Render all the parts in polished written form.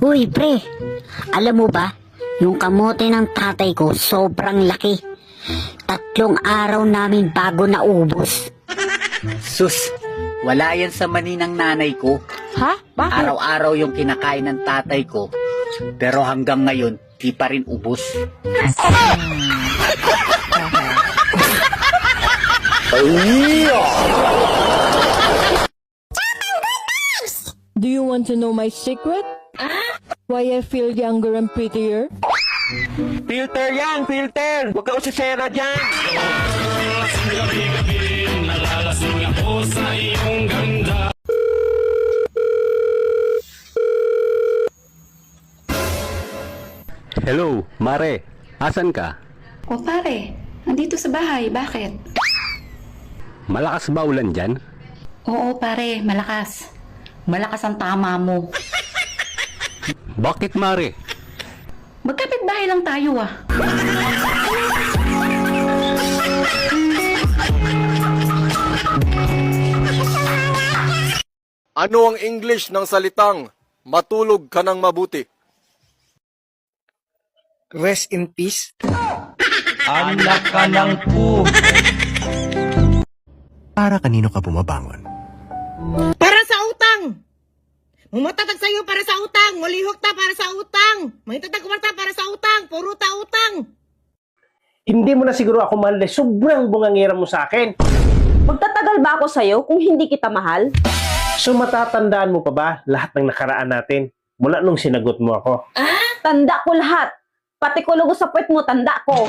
Uy, pre, alam mo ba, yung kamote ng tatay ko sobrang laki. 3 araw namin bago naubos. Sus, wala yan sa mani ng nanay ko. Ha? Bakit? Araw-araw yung kinakain ng tatay ko. Pero hanggang ngayon, di pa rin ubos. Do you want to know my secret? Why I feel younger and prettier? Filter yan, filter! Huwag ka usisera dyan! Hello, Mare. Asan ka? O pare, nandito sa bahay, bakit? Malakas ba ulan dyan? Oo pare, malakas. Malakas ang tama mo. Bakit, Mare? Magkapit bahay lang tayo ah. Ano ang English ng salitang matulog ka ng mabuti? Rest in peace. Anak ka ng po! Para kanino ka bumabangon? Para sa utang! Mumatatag sa'yo para sa utang! Mulihok ta para sa utang! Mahitatag kumarta para sa utang! Puro ta utang! Hindi mo na siguro ako mahal, sobrang bungangira mo sa akin. Magtatagal ba ako sa'yo kung hindi kita mahal? So matatandaan mo pa ba lahat ng nakaraan natin mula nung sinagot mo ako? Tanda ko lahat. Pati kulugos sa puwet mo, tanda ko.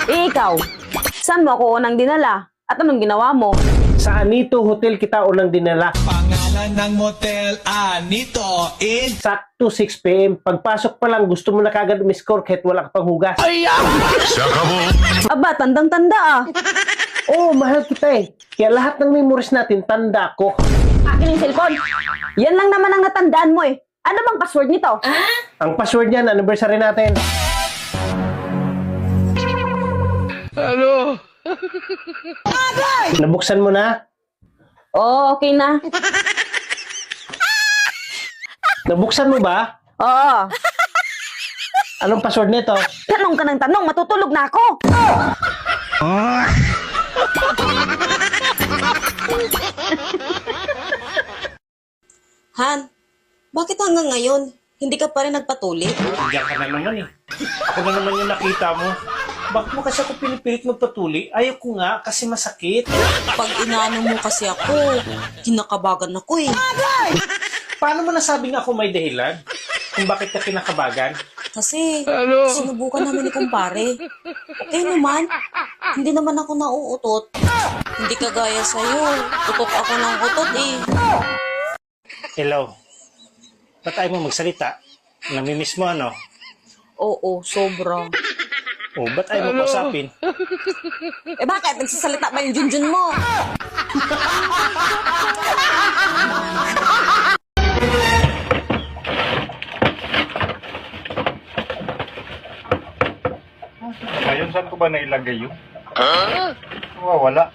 Ikaw, saan mo ako unang dinala? At anong ginawa mo? Sa Anito Hotel kita unang dinala. Pangalan ng motel, Anito in... Sakto 6 p.m. Pagpasok pa lang, gusto mo na kagad umiscore kahit wala ka pang hugas. Aba, tandang-tanda ah. Oo, mahal kita eh. Kaya lahat ng memories natin, tanda ko. Akin yung cellphone. Yan lang naman ang natandaan mo eh. Ano bang password nito? Ang password niyan, anniversary natin. Nabuksan mo na? Oo, okay na. Nabuksan mo ba? Oo. Anong password nito? Tanong ka ng tanong, matutulog na ako. Han, bakit hanggang ngayon, hindi ka pa rin nagpatuli? Diyan ka na naman eh. Ako na naman yung nakita mo. Bakit mo kasi ako pinipilit magpatuli? Ayaw ko nga kasi masakit. Pag inaano mo kasi ako, kinakabagan ako eh. Paano mo nasabing ako may dahilan? Kung bakit ka kinakabagan? Kasi, sinubukan namin ni kumpare. Okay naman, hindi naman ako nauutot. Hindi kagaya sa'yo, utot ako ng utot eh. Hello. Ba't ayaw mo magsalita? Namimiss mo ano? Oo, sobra. O, ba't ayaw mo kausapin? Eh bakit? Nagsasalita ba yung junjun mo? Ngayon, saan ko ba nailagay yun? Wala.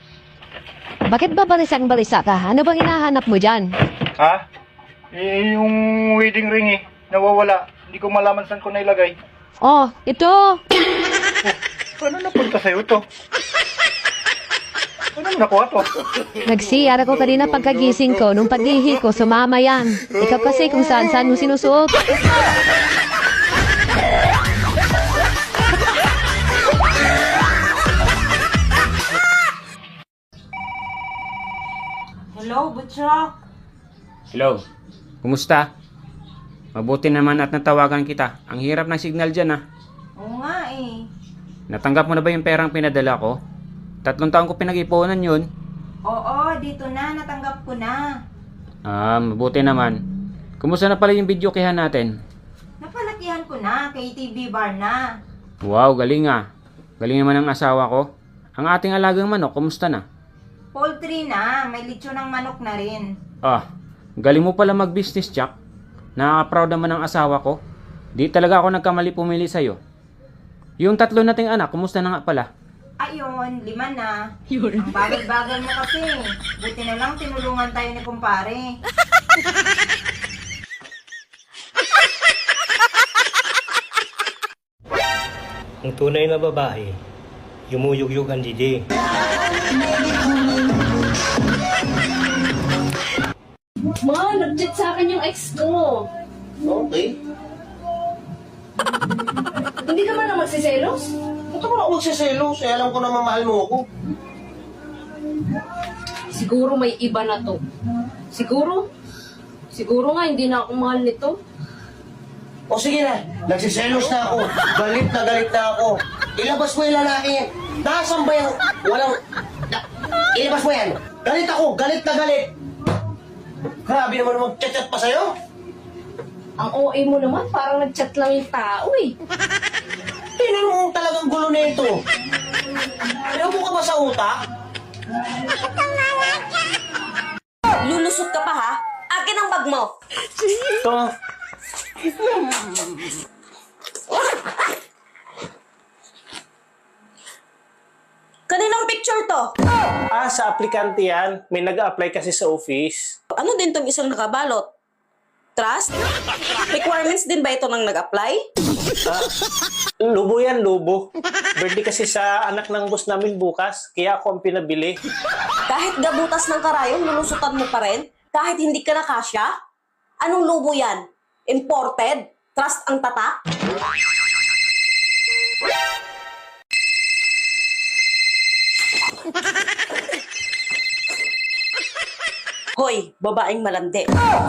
Bakit ba balisang-balisa ka? Ano bang hinahanap mo dyan? Ha? Eh, yung wedding ring eh. Nawawala. Hindi ko malaman saan ko nailagay. Oh, ito! Paano napunta sa'yo to? Paano mo nakuha to? Nag-CR ako kanina pagkagising ko. Nung paglihi ko, sumama yan. Ikaw kasi kung saan-saan mo sinusuot. Hello, Butchok! Hello, kumusta? Mabuti naman at natawagan kita. Ang hirap ng signal dyan ah. Oo nga eh. Natanggap mo na ba yung perang pinadala ko? 3 taon ko pinag-ipunan yun. Oo, dito na, natanggap ko na. Mabuti naman. Kumusta na pala yung video kihan natin? Napalakihan ko na, kay TV bar na. Wow, galing ah. Galing naman ang asawa ko. Ang ating alagang manok, kumusta na? Poultry na, may lechon ng manok na rin. Galing mo pala mag-business, Jack. Nakaka-proud naman ang asawa ko. Di talaga ako nagkamali pumili sa'yo. Yung 3 nating anak, kumusta na nga pala? Ayun, 5 na. Ang bagal-bagal mo kasi. Buti na lang tinulungan tayo ni kumpare. Ang tunay na babae, yumuyugyug ang didi. Ma, nag-chat sa akin yung ex ko. Okay. Hindi ka man na magsiselos? Ba't ako na magsiselos? Eh, alam ko na mamahal mo ako. Siguro may iba na to. Siguro nga hindi na ako mahal nito. O sige na, nagsiselos na ako. Galit na ako. Ilabas mo yung lalaki. Nasaan ba yung walang... Ilabas mo yan. Galit ako, galit na galit. Grabe naman mag-chat-chat pa sa'yo. Ang OA mo naman, parang nag-chat lang yung tao eh. Tingnan mo talagang gulo na ito. Ayaw mo ka ba sa utak? Lulusot ka pa ha? Akin ang bag mo. Ito. Kaninang picture to? Sa aplikante yan. May nag-a-apply kasi sa office. Ano din tong isang nakabalot? Trust? Requirements din ba ito ng nag-apply? Lubo yan, lubo. Birthday kasi sa anak ng boss namin bukas. Kaya ako ang pinabili. Kahit gabutas ng karayong, lulusutan mo pa rin? Kahit hindi ka nakasya? Anong lubo yan? Imported? Trust ang tatak? Hoy, babaeng malandi.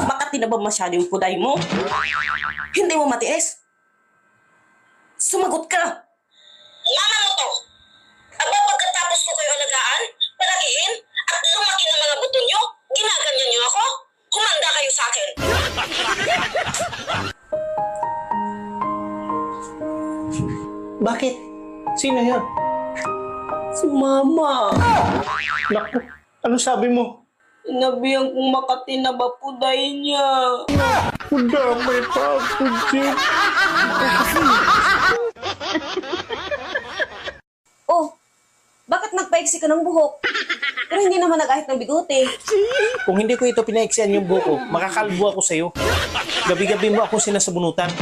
Makati na ba masyado yung puday mo? Hindi mo matiis? Sumagot ka! Mama mo to! Aba, pagkatapos ko kayo alagaan, palakihin, at lumaki ng mga buto nyo, ginaganyan nyo ako? Humanda kayo sa akin! Bakit? Sino yun? Si Mama! Naku, ano sabi mo? Sinabihan kong Makati na ba puday niya? Damay pa ako, Jim. Oh, bakit nagpaiksi ka ng buhok? Pero hindi naman nag-ahit ng bigote. Kung hindi ko ito pinaiksian yung buko, makakalbo ako sa'yo. Gabi-gabi mo akong sinasabunutan.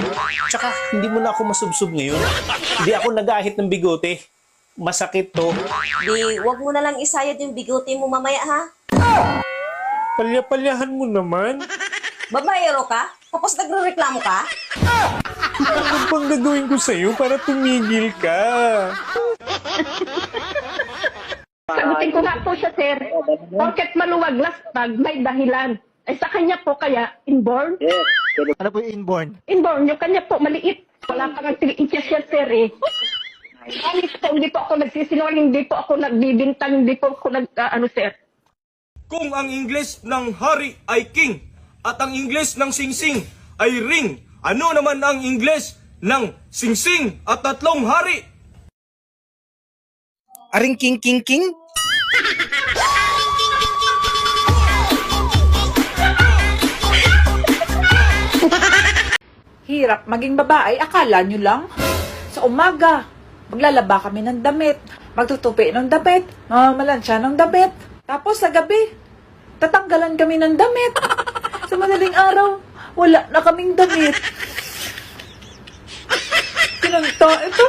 Tsaka, hindi mo na ako masubsob ngayon. Hindi ako nag-ahit ng bigote. Masakit to. Di, wag mo na lang isayad yung bigote mo mamaya, ha? Palya-palyahan mo naman. Babayero ka? Tapos nagre-reklamo ka? Ano bang gagawin ko sa'yo para tumigil ka? Sagutin ko nga po siya, sir. Porket maluwag lastag, may dahilan. Ay sa kanya po kaya, inborn? Ano po yung inborn? Inborn, yung kanya po, maliit. Wala pa nga 3 inches yan, sir, eh. Alis po, hindi po ako nagsisinungaling, hindi po ako nagbibintang, hindi po ako sir. Kung ang Ingles ng hari ay king at ang Ingles ng singsing ay ring, ano naman ang Ingles ng singsing at tatlong hari? Aring king king king? Hirap maging babae, akala nyo lang. Sa umaga, maglalaba kami ng damit, magtutupi ng damit, mamamalansya ng damit. Tapos sa gabi, tatanggalan kami ng damit. Sa madaling araw, wala na kaming damit. Kinanta ito.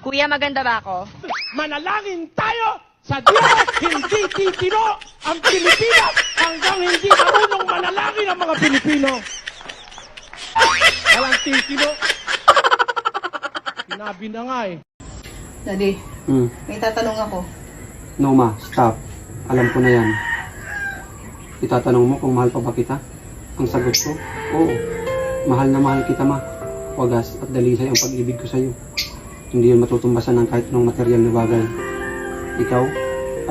Kuya, maganda ba ako? Manalangin tayo sa Diyos, hindi titino ang Pilipinas hanggang hindi marunong manalangin ang mga Pilipino. Walang titino. Sinabi na nga eh. Daddy, may tatanong ako. No ma, stop. Alam ko na yan. Itatanong mo kung mahal pa ba kita? Ang sagot ko, oo. Mahal na mahal kita ma. Wagas at dalisay ang pag-ibig ko sa'yo. Hindi yun matutumbasan ng kahit anong material na bagay. Ikaw,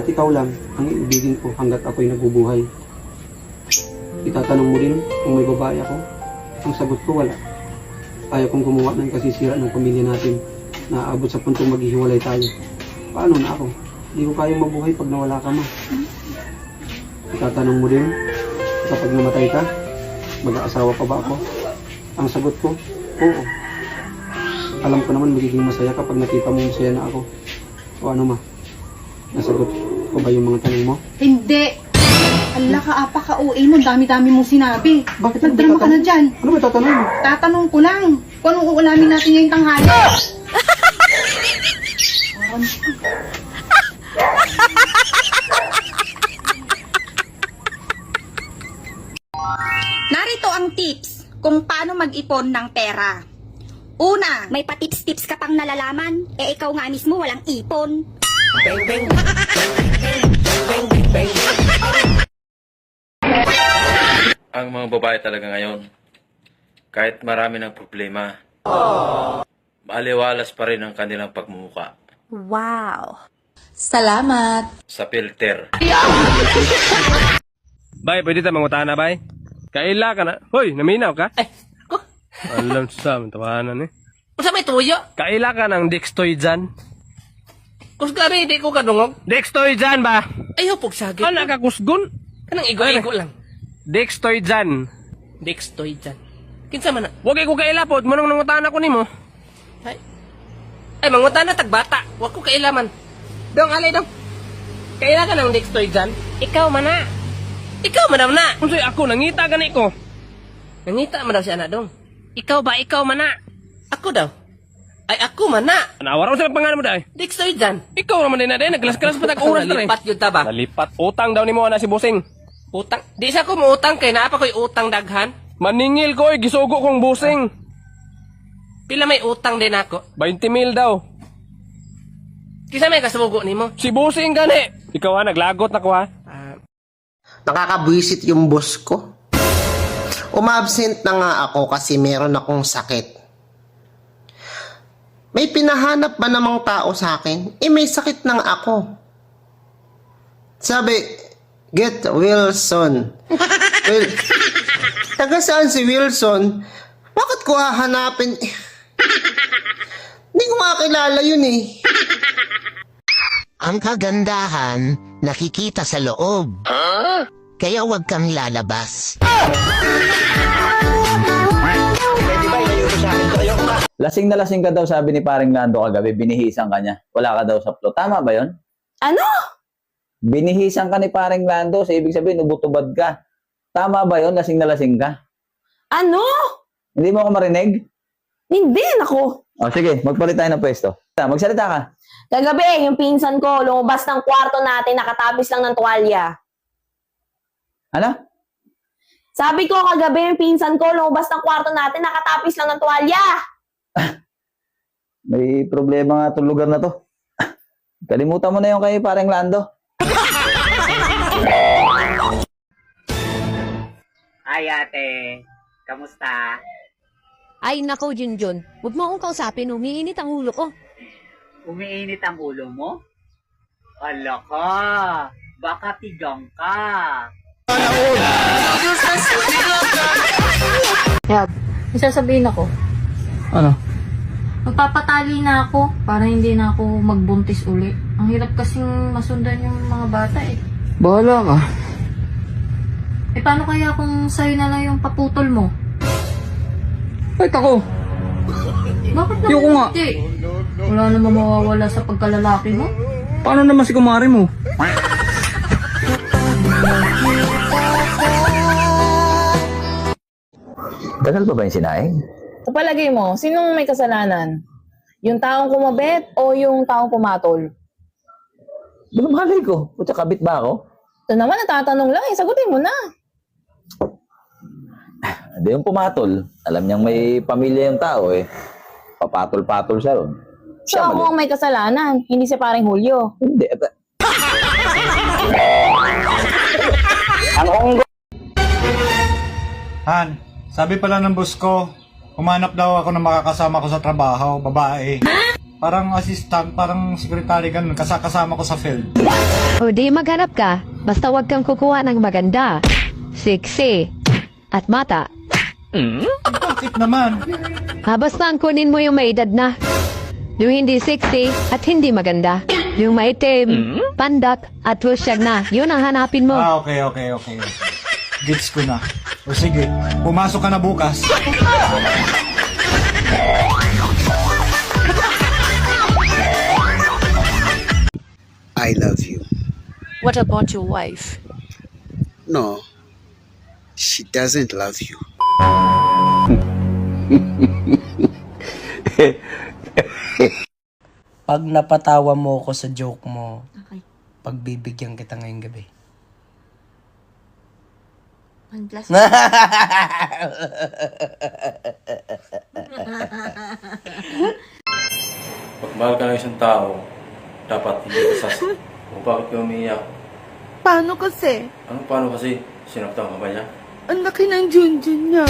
at ikaw lang, ang iibigin ko hanggat ako'y nabubuhay. Itatanong mo din kung may babae ako? Ang sagot ko, wala. Ayaw kong gumawa ng kasisira ng pamilya natin na aabot sa puntong maghihiwalay tayo. Paano na ako? Hindi ko kayang mabuhay pag nawala ka ma. Itatanong mo din, kapag namatay ka, mag-aasawa pa ba ako? Ang sagot ko, oo. Alam ko naman magiging masaya kapag nakita mo masaya na ako. O ano ma? Nasagot ko ba yung mga tanong mo? Hindi. Ala ka, apaka-OA mo, dami-dami mong sinabi. Bakit nagdrama ka na dyan? Ano ba tatanong mo? Tatanong ko lang. Kung anong uulamin natin ngayong tanghali. Narito ang tips kung paano mag-ipon ng pera. Una, may patips-tips ka pang nalalaman, ikaw nga mismo walang ipon. Ang mga babae talaga ngayon, kahit marami ng problema, maaliwalas pa rin ang kanilang pagmumuka Wow. Salamat. sa filter. Bay, pwede tayo mangutana, bay? Kaila ka na. Hoy, naminaw ka? Alam sa tawanan eh. Kung sa may tuyo, Kaila ka ng Dextoidan. kung gabi, di ko kadungog. Dextoidan ba? Ayaw pugsagit. Ano ka kusgon? Kanang igo-igo lang. Dextoidan. Dextoy dyan. Kinsa man na. Huwag ko kailapod mo nang nangutana ko nimo. Ay, mangutan na tagbata. Huwag ko kailaman. Dong, alay dong. Kaila ka ng Dextoy dyan? Ikaw man na. Ikaw man na. Kung sa'yo ako, nangita gani ko. Nangita man daw si anak dong. Ikaw ba, ikaw man na. Ako daw. Ay, ako man na. Nawara mo sa pangalan mo dahil. Dextoy dyan. Ikaw naman din na din, naglas-kalas pa tag-oras na rin. Nalipat yun ta ba? Nalipat. Utang daw ni mo na si Busing. Utang. Di sa ko mautang kay naapa ko'y utang daghan. Maningil ko, gisugo kong Busing. Pila may utang din ako. 20,000 daw. Kisa may kasugo ni mo. Si Busing gani. Ikaw ha, naglagot na ko ha. Nakakabwisit yung boss ko. Umabsent na nga ako kasi meron akong sakit. May pinahanap ba namang tao sa akin? May sakit nang ako. Sabi, get Wilson. Well, taga saan si Wilson? Bakit ko hahanapin? Hindi ko makakilala yun eh. Ang kagandahan, nakikita sa loob. Kaya huwag kang lalabas. Lasing na lasing ka daw, sabi ni paring Lando kagabi, binihisan ka niya. Wala ka daw sa plot. Tama ba yon? Ano? Binihisan ka ni paring Lando, so ibig sabihin, ubutubad ka. Tama ba yon? Lasing na lasing ka? Ano? Hindi mo ako marinig? Hindi, nako. O sige, magpalit tayo ng pwesto. Magsalita ka. Kagabi, yung pinsan ko, lumabas ng kwarto natin, nakatapis lang ng tuwalya. Ano? Sabi ko kagabi, yung pinsan ko, lumabas ng kwarto natin, nakatapis lang ng tuwalya. May problema nga itong lugar na to. Kalimutan mo na yung kay paring Lando. Ay ate, kamusta? Ay nako, Junjun. Huwag mo akong kausapin, umiinit ang ulo ko. Umiinit ang ulo mo? Ala ka, baka tigang ka. Yab, may sasabihin ako. Ano? Magpapatali na ako para hindi na ako magbuntis uli. Ang hirap kasing masundan yung mga bata eh. Bahala ka. Eh paano kaya kung sa'yo na lang yung paputol mo? Kahit ako. Bakit naman Ayoko nga. hindi? Wala namang mawawala sa pagkalalaki mo. Paano naman si kumari mo? Tagal pa ba yung sinaing? Sa palagay mo, sinong may kasalanan? Yung taong kumabit o yung taong pumatol? Di ba malay ko? Putya, kabit ba ako? Ito naman, natatanong lang eh. Sagutin mo na. Hindi yung pumatol. Alam niyang may pamilya yung tao eh. Papatol-patol siya ron. So ako ang may kasalanan, hindi si paring Julio. Hindi. Han, sabi pala ng boss ko, humanap daw ako ng makakasama ko sa trabaho, babae. Parang assistant, parang secretary ganun, kasama ko sa field. O di maghanap ka, basta wag kang kukuha ng maganda, sexy, at mata. Bakit naman? Basta ang kunin mo yung may edad na. Yung hindi sexy at hindi maganda. Yung maitim, pandak, at wusyag na. Yun ang hanapin mo. Okay. Gets ko na. O sige, pumasok ka na bukas. I love you. What about your wife? No, she doesn't love you. Pag napatawa mo ko sa joke mo, pagbibigyan kita ngayong gabi. Pag mahal ka ng isang tao, dapat hindi ka sas. O bakit ka umiiyak? Paano kasi? Ano paano kasi? Sinaktan ka ba niya? Ang laki ng junjun niya.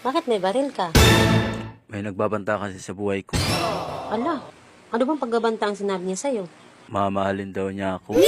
Bakit may baril ka? May nagbabanta kasi sa buhay ko. Ala, ano bang pagbabanta ang sinabi niya sa'yo? Mamahalin daw niya ako.